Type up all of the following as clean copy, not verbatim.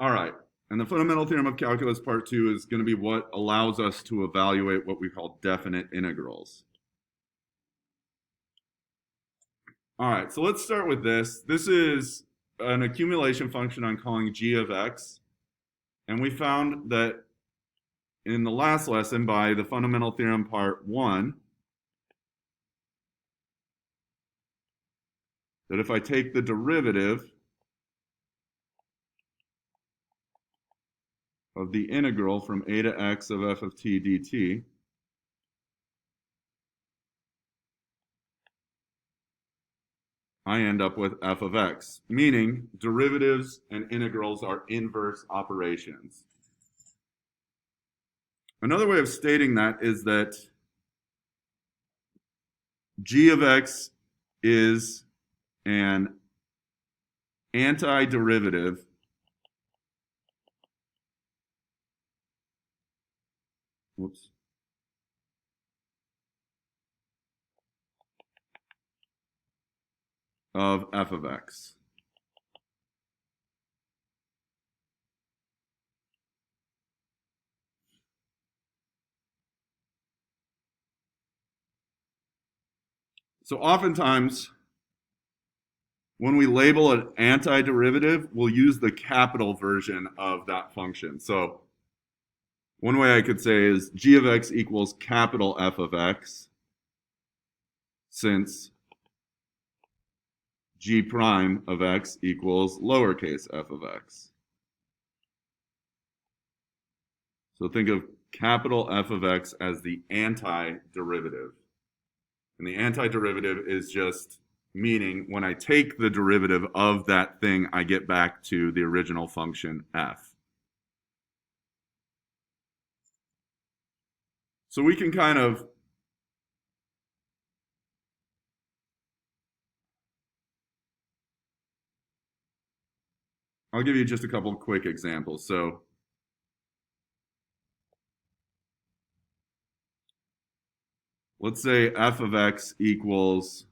All right. And the fundamental theorem of calculus part 2 is going to be what allows us to evaluate what we call definite integrals. All right, so let's start with this. This is an accumulation function I'm calling g of x. And we found that in the last lesson by the fundamental theorem part 1, that if I take the derivative of the integral from a to x of f of t dt, I end up with f of x, meaning derivatives and integrals are inverse operations. Another way of stating that is that g of x is an antiderivative of f of x. So oftentimes, when we label an antiderivative, we'll use the capital version of that function. So one way I could say is g of x equals capital F of x, since g prime of x equals lowercase f of x. So think of capital F of x as the antiderivative. And the antiderivative is just meaning when I take the derivative of that thing, I get back to the original function f. So we can kind of I'll give you just a couple of quick examples. So let's say f of x equals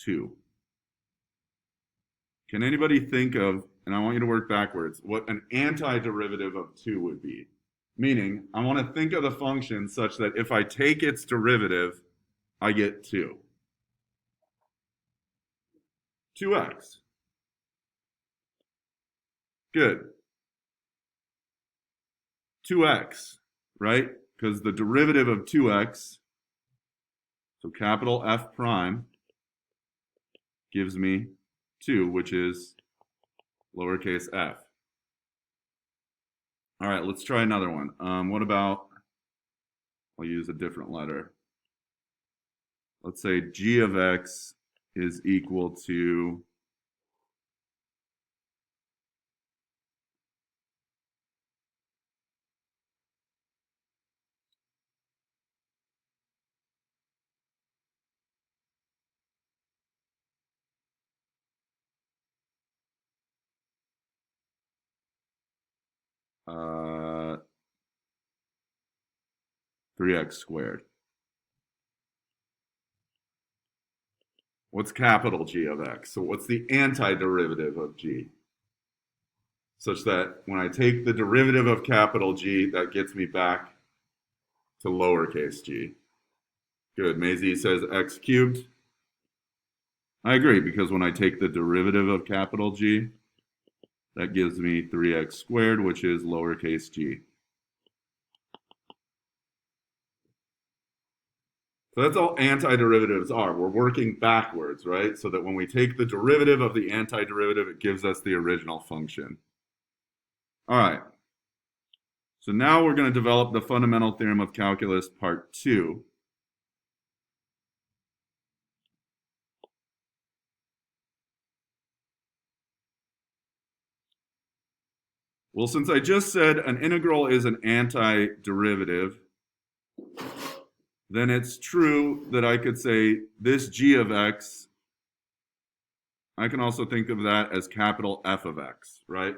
2. Can anybody think of, and I want you to work backwards, what an antiderivative of 2 would be? Meaning, I want to think of the function such that if I take its derivative, I get 2. 2x. Good. 2x, right? Because the derivative of 2x, so capital F prime, gives me 2, which is lowercase f. All right, let's try another one. What about, I'll use a different letter. Let's say g of x is equal to uh, 3x squared. What's capital G of x? So what's the antiderivative of g? Such that when I take the derivative of capital G, that gets me back to lowercase g. Good. Maisie says x cubed. I agree, because when I take the derivative of capital G, that gives me 3x squared, which is lowercase g. So that's all antiderivatives are. We're working backwards, right? So that when we take the derivative of the antiderivative, it gives us the original function. All right. So now we're going to develop the fundamental theorem of calculus part 2. Well, since I just said an integral is an antiderivative, then it's true that I could say this g of x, I can also think of that as capital F of x, right?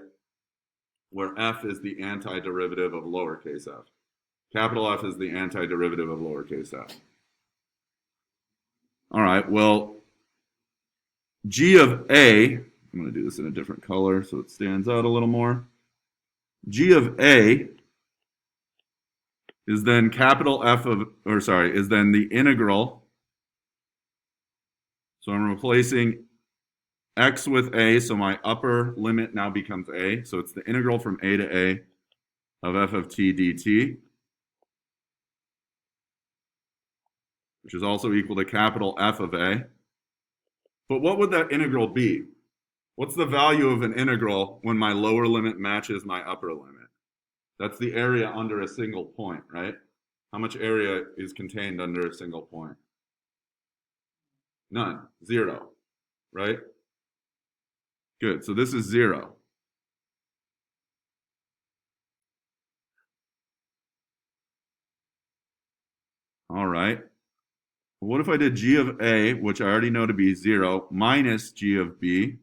Where f is the antiderivative of lowercase f. Capital F is the antiderivative of lowercase f. All right, well, g of a, I'm going to do this in a different color so it stands out a little more. G of a is then capital F of, or sorry, is then the integral. So I'm replacing x with a, so my upper limit now becomes a. So it's the integral from a to a of f of t dt, which is also equal to capital F of a. But what would that integral be? What's the value of an integral when my lower limit matches my upper limit? That's the area under a single point, right? How much area is contained under a single point? None. 0, right? Good. So this is 0. All right. What if I did g of a, which I already know to be 0, minus g of b?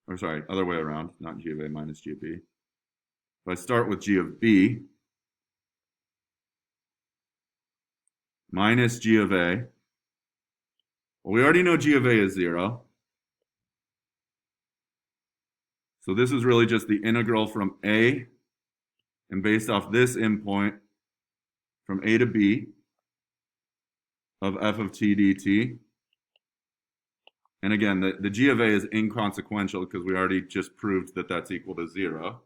Or sorry, other way around, not g of a minus g of b. If I start with g of b minus g of a, well, we already know g of a is 0. So this is really just the integral from a, and based off this endpoint, from a to b of f of t dt. And again, the g of a is inconsequential because we already just proved that that's equal to 0.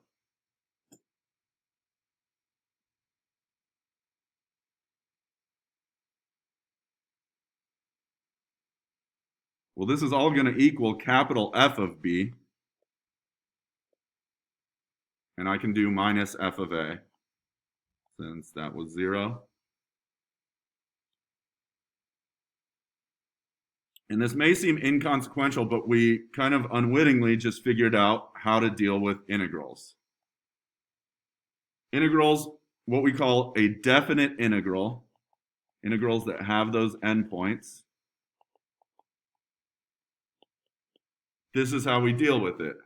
Well, this is all going to equal capital F of b. And I can do minus f of a, since that was 0. And this may seem inconsequential, but we kind of unwittingly just figured out how to deal with integrals. Integrals, what we call a definite integral, integrals that have those endpoints. This is how we deal with it.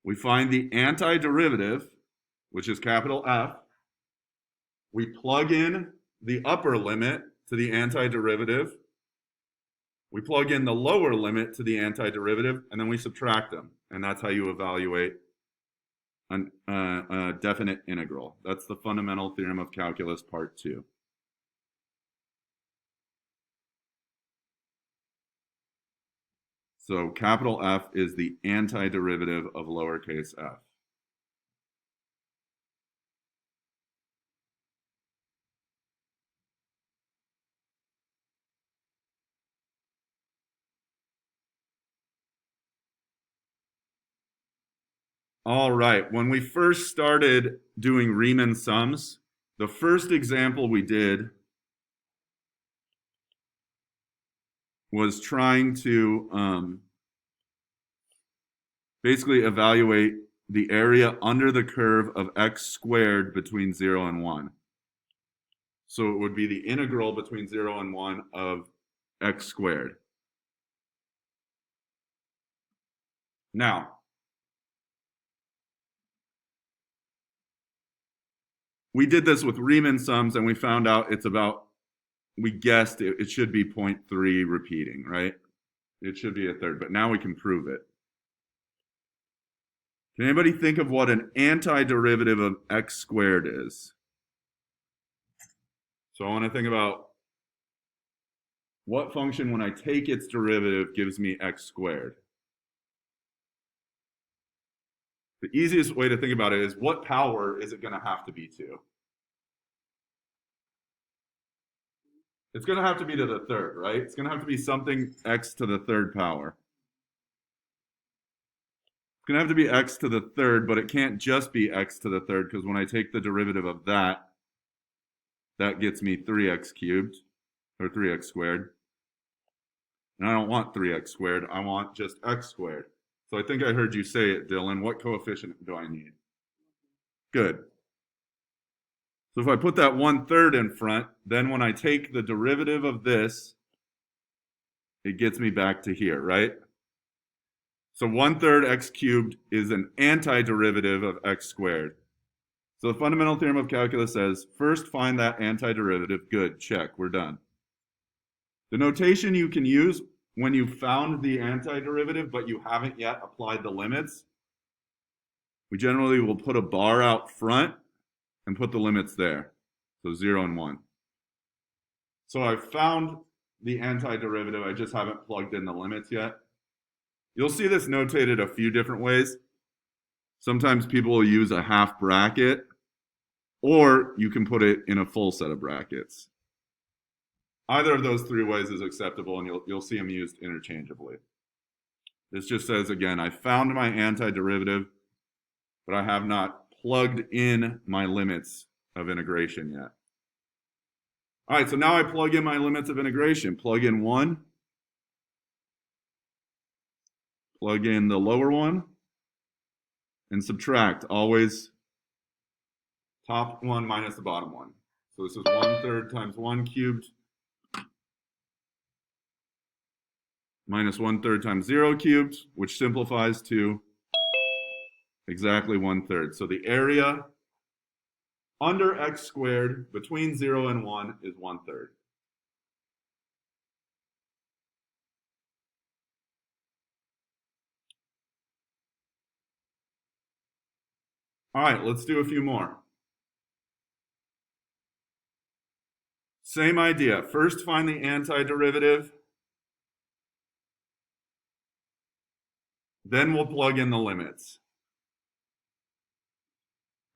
We find the antiderivative, which is capital F. We plug in the upper limit to the antiderivative. We plug in the lower limit to the antiderivative, and then we subtract them. And that's how you evaluate a definite integral. That's the fundamental theorem of calculus, part 2. So capital F is the antiderivative of lowercase f. All right, when we first started doing Riemann sums, the first example we did was trying to basically evaluate the area under the curve of x squared between 0 and 1. So it would be the integral between 0 and 1 of x squared. Now, we did this with Riemann sums, and we found out it's about, we guessed it should be 0.3 repeating, right? It should be a third, but now we can prove it. Can anybody think of what an antiderivative of x squared is? So I want to think about what function, when I take its derivative, gives me x squared. The easiest way to think about it is, what power is it going to have to be to? It's going to have to be to the third, right? It's going to have to be something x to the third power. It's going to have to be x to the third, but it can't just be x to the third, because when I take the derivative of that, that gets me 3x cubed, or 3x squared. And I don't want 3x squared, I want just x squared. So I think I heard you say it, Dylan. What coefficient do I need? Good. So if I put that 1/3 in front, then when I take the derivative of this, it gets me back to here, right? So 1/3 x cubed is an antiderivative of x squared. So the fundamental theorem of calculus says, first find that antiderivative. Good, check, we're done. The notation you can use when you've found the antiderivative, but you haven't yet applied the limits, we generally will put a bar out front and put the limits there. So 0 and 1. So I've found the antiderivative, I just haven't plugged in the limits yet. You'll see this notated a few different ways. Sometimes people will use a half bracket, or you can put it in a full set of brackets. Either of those three ways is acceptable, and you'll see them used interchangeably. This just says, again, I found my antiderivative, but I have not plugged in my limits of integration yet. All right, so now I plug in my limits of integration. Plug in 1. Plug in the lower one. And subtract. Always top one minus the bottom one. So this is 1/3 times 1 cubed minus 1/3 times 0 cubed, which simplifies to exactly 1/3. So the area under x squared between 0 and 1 is 1/3. All right, let's do a few more. Same idea. First, find the antiderivative. Then we'll plug in the limits.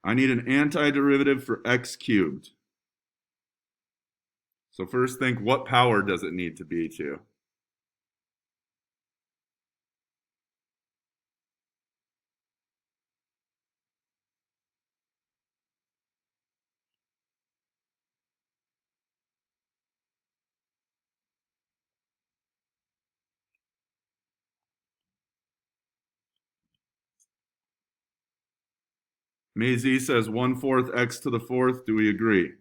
I need an antiderivative for x cubed. So first think, what power does it need to be to? Mazie says 1/4 x to the 4th. Do we agree?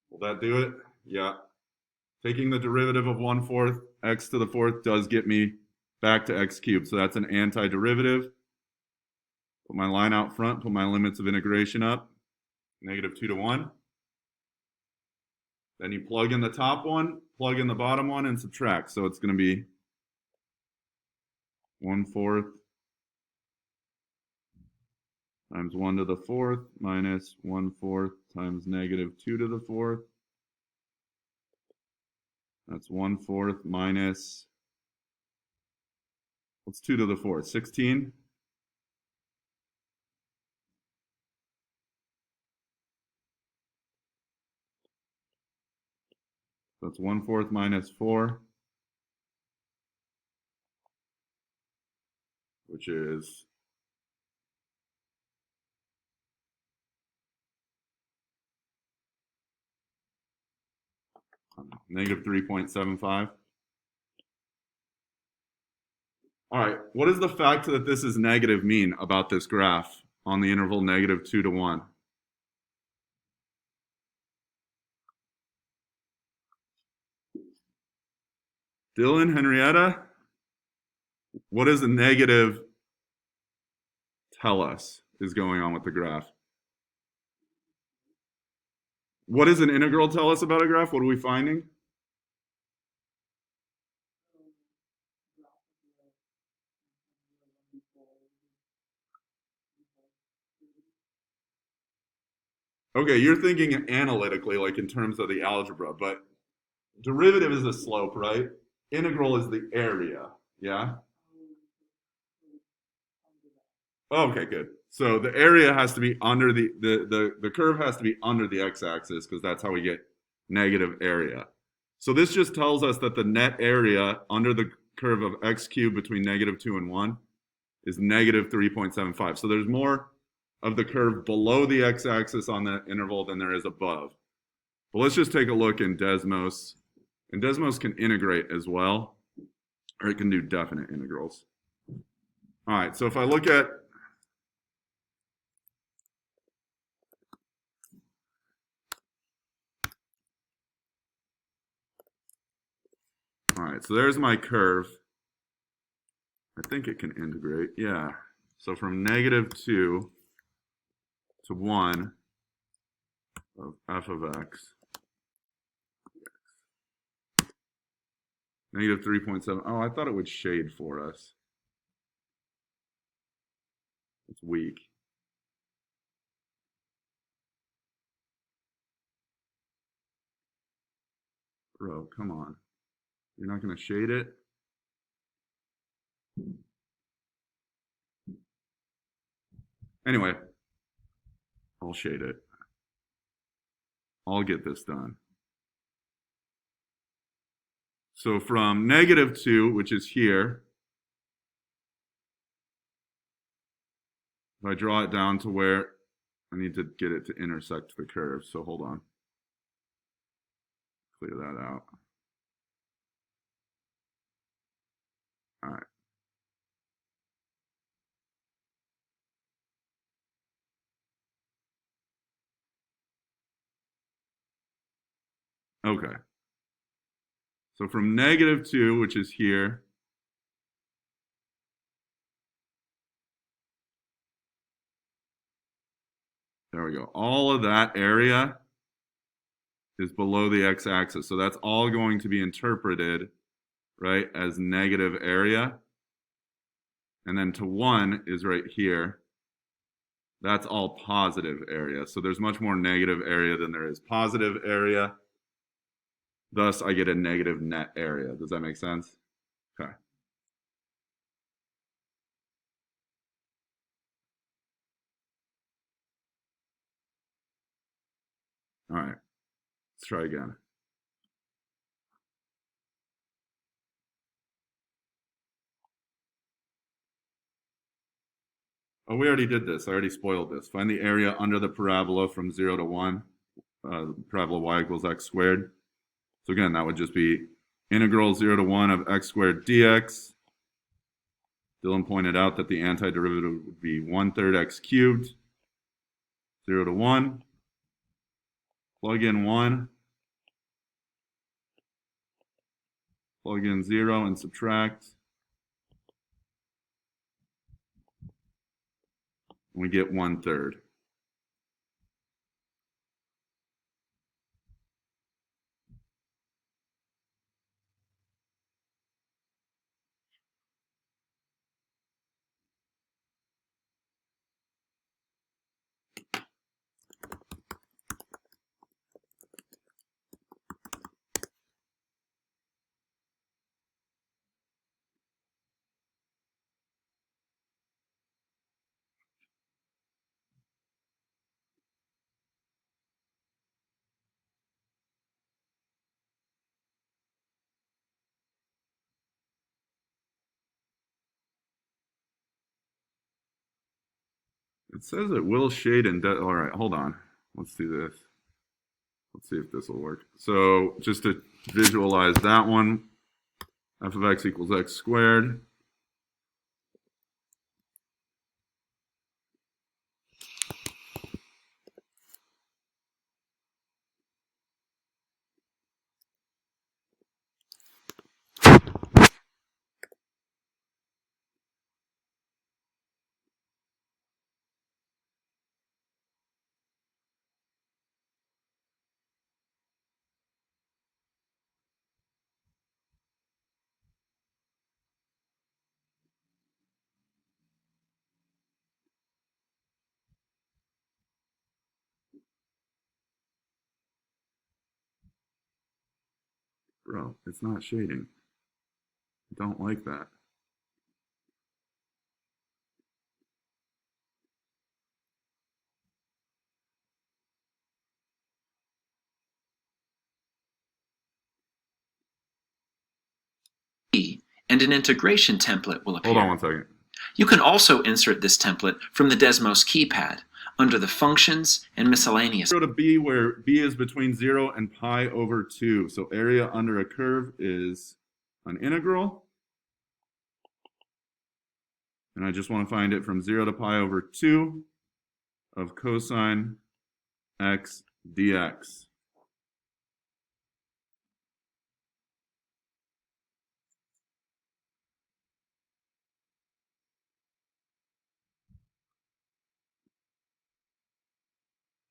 Will that do it? Yeah. Taking the derivative of 1/4 x to the 4th does get me back to x cubed. So that's an antiderivative. Put my line out front, put my limits of integration up. -2 to 1. Then you plug in the top one, plug in the bottom one, and subtract. So it's going to be 1/4 times 1 to the 4th minus 1/4 times -2 to the 4th. That's 1/4 minus, what's 2 to the 4th? 16? That's 1/4 minus 4, which is -3.75. All right, what does the fact that this is negative mean about this graph on the interval -2 to 1? Dylan, Henrietta, what does the negative tell us is going on with the graph? What does an integral tell us about a graph? What are we finding? Okay, you're thinking analytically, like in terms of the algebra, but derivative is the slope, right? Integral is the area, yeah? Okay, good. So the area has to be under the curve has to be under the x-axis because that's how we get negative area. So this just tells us that the net area under the curve of x cubed between -2 and 1 is -3.75. So there's more of the curve below the x-axis on the interval than there is above. But let's just take a look in Desmos. And Desmos can integrate as well, or it can do definite integrals. All right, so if I look at all right, so there's my curve. I think it can integrate, yeah. So from -2 to 1 of f of x, -3.7. Oh, I thought it would shade for us. It's weak. Bro, come on. You're not going to shade it? Anyway, I'll shade it. I'll get this done. So from -2, which is here, if I draw it down to where I need to get it to intersect the curve, so hold on. Clear that out. All right. Okay. So from -2, which is here, there we go. All of that area is below the x-axis. So that's all going to be interpreted, right, as negative area. And then to 1 is right here. That's all positive area. So there's much more negative area than there is positive area. Thus, I get a negative net area. Does that make sense? Okay. All right. Let's try again. Oh, we already did this. I already spoiled this. Find the area under the parabola from 0 to 1. Parabola y equals x squared. So again, that would just be integral 0 to 1 of x squared dx. Dylan pointed out that the antiderivative would be 1/3 x cubed, 0 to 1. Plug in 1. Plug in 0 and subtract. We get 1/3. It says it will shade and all right, hold on. Let's do this. Let's see if this will work. So just to visualize that one, f of x equals x squared. Bro, it's not shading. I don't like that. And an integration template will appear. Hold on one second. You can also insert this template from the Desmos keypad under the Functions and Miscellaneous. 0 to b, where b is between 0 and pi over 2. So area under a curve is an integral. And I just want to find it from 0 to pi over 2 of cosine x dx.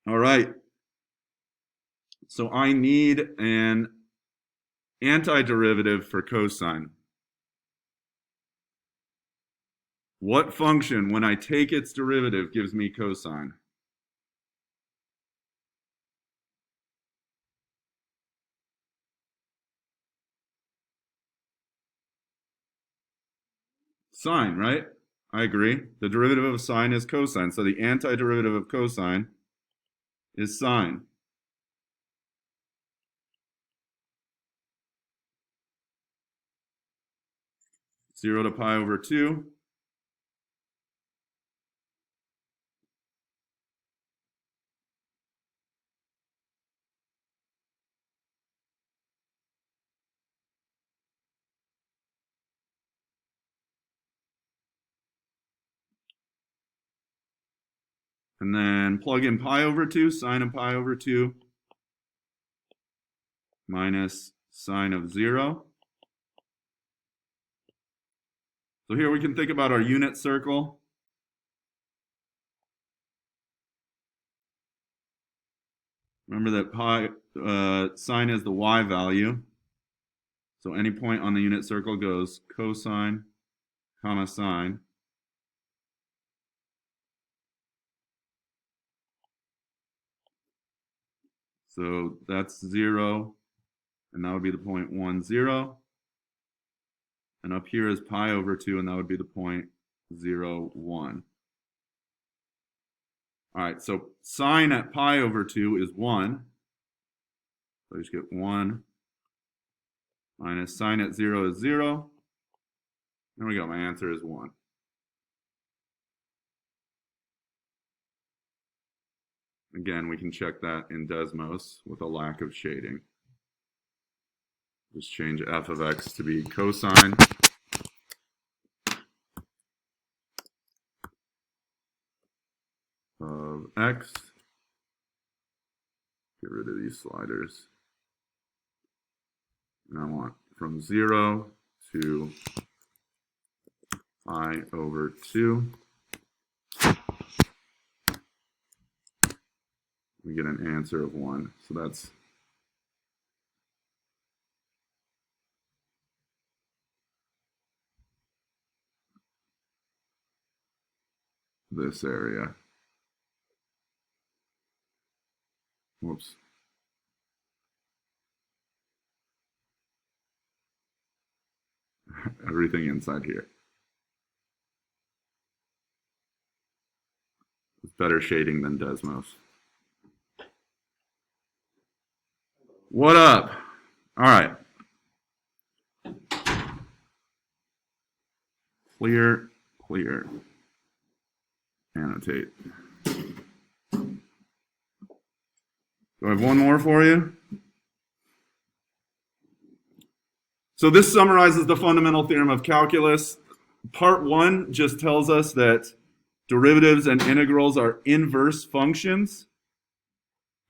All right. So I need an antiderivative for cosine. What function, when I take its derivative, gives me cosine? Sine, right? I agree. The derivative of sine is cosine. So the antiderivative of cosine is sine. Zero to pi over 2. And then plug in pi over 2, sine of pi over 2, minus sine of 0. So here we can think about our unit circle. Remember that sine is the y value. So any point on the unit circle goes cosine, comma sine. So that's 0, and that would be the point 1, 0. And up here is pi over 2, and that would be the point 0, 1. All right, so sine at pi over 2 is 1. So I just get 1 minus sine at 0 is 0. There we go, my answer is 1. Again, we can check that in Desmos with a lack of shading. Just change f of x to be cosine of x. Get rid of these sliders. And I want from 0 to pi over 2. We get an answer of 1. So that's this area. Whoops. Everything inside here. It's better shading than Desmos. What up? All right. Clear, clear. Annotate. Do I have one more for you? So this summarizes the fundamental theorem of calculus. Part 1 just tells us that derivatives and integrals are inverse functions.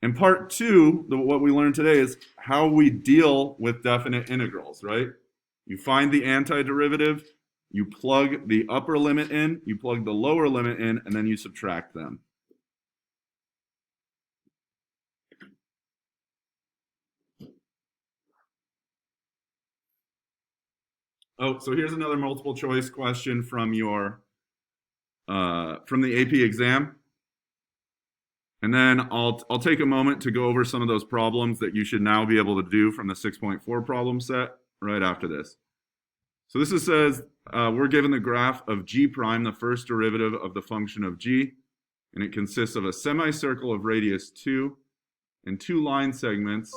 And part 2, what we learned today, is how we deal with definite integrals, right? You find the antiderivative, you plug the upper limit in, you plug the lower limit in, and then you subtract them. Oh, so here's another multiple choice question from your from the AP exam. And then I'll take a moment to go over some of those problems that you should now be able to do from the 6.4 problem set right after this. So this says we're given the graph of g prime, the first derivative of the function of g, and it consists of a semicircle of radius 2 and 2 line segments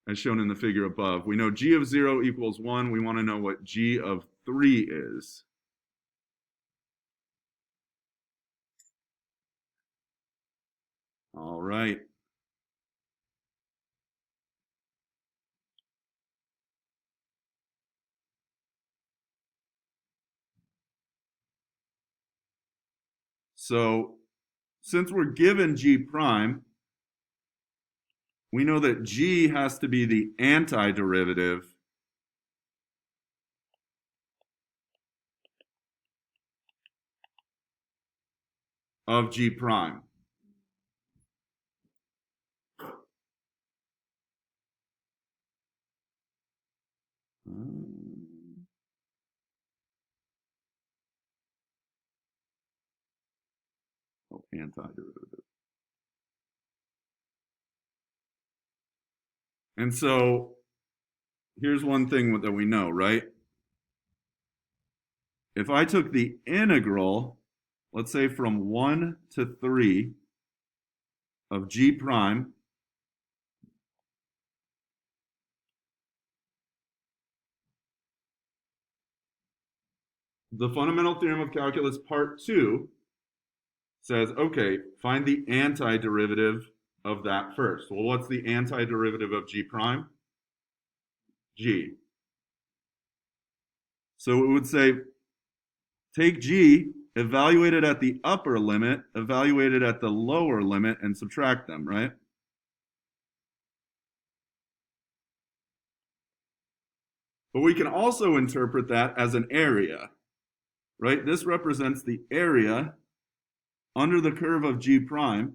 as shown in the figure above. We know g of 0 equals 1. We want to know what g of 3 is. All right. So since we're given g prime, we know that g has to be the antiderivative of g prime. Antiderivative. And so here's one thing that we know, right? If I took the integral, let's say from 1 to 3 of g prime, the fundamental theorem of calculus part 2 says, okay, find the antiderivative of that first. Well, what's the antiderivative of g prime? G. So it would say, take g, evaluate it at the upper limit, evaluate it at the lower limit, and subtract them, right? But we can also interpret that as an area, right? This represents the area under the curve of g prime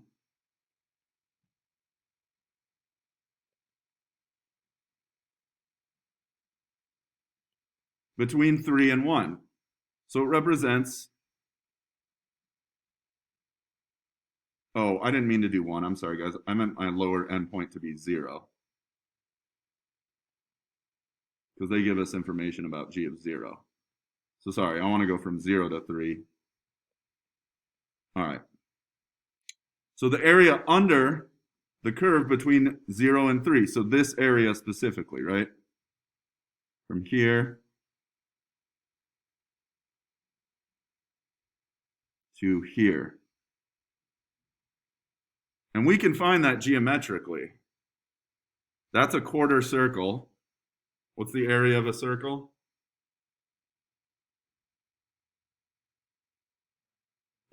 between 3 and 1. So it represents, oh, I didn't mean to do 1. I'm sorry, guys. I meant my lower endpoint to be 0. Because they give us information about g of 0. So sorry, I want to go from 0 to 3. All right. So the area under the curve between 0 and 3. So this area specifically, right? From here to here. And we can find that geometrically. That's a quarter circle. What's the area of a circle?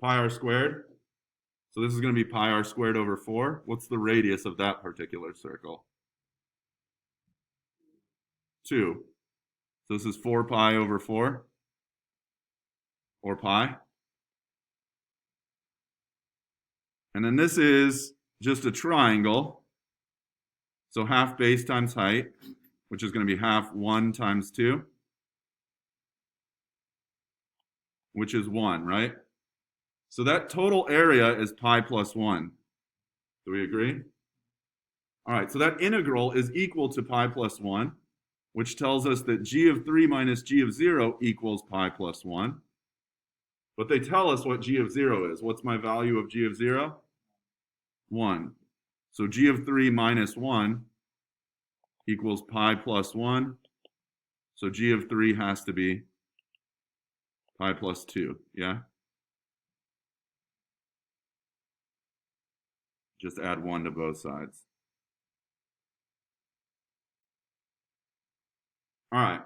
Pi r squared. So this is going to be pi r squared over 4. What's the radius of that particular circle? 2. So this is 4 pi over 4, or pi. And then this is just a triangle. So half base times height, which is going to be half 1 times 2, which is 1, right? So that total area is pi plus 1. Do we agree? All right, so that integral is equal to pi plus 1, which tells us that g of 3 minus g of 0 equals pi plus 1. But they tell us what g of 0 is. What's my value of g of 0? 1. So g of 3 minus 1 equals pi plus 1. So g of 3 has to be pi plus 2, yeah? Just add 1 to both sides. All right.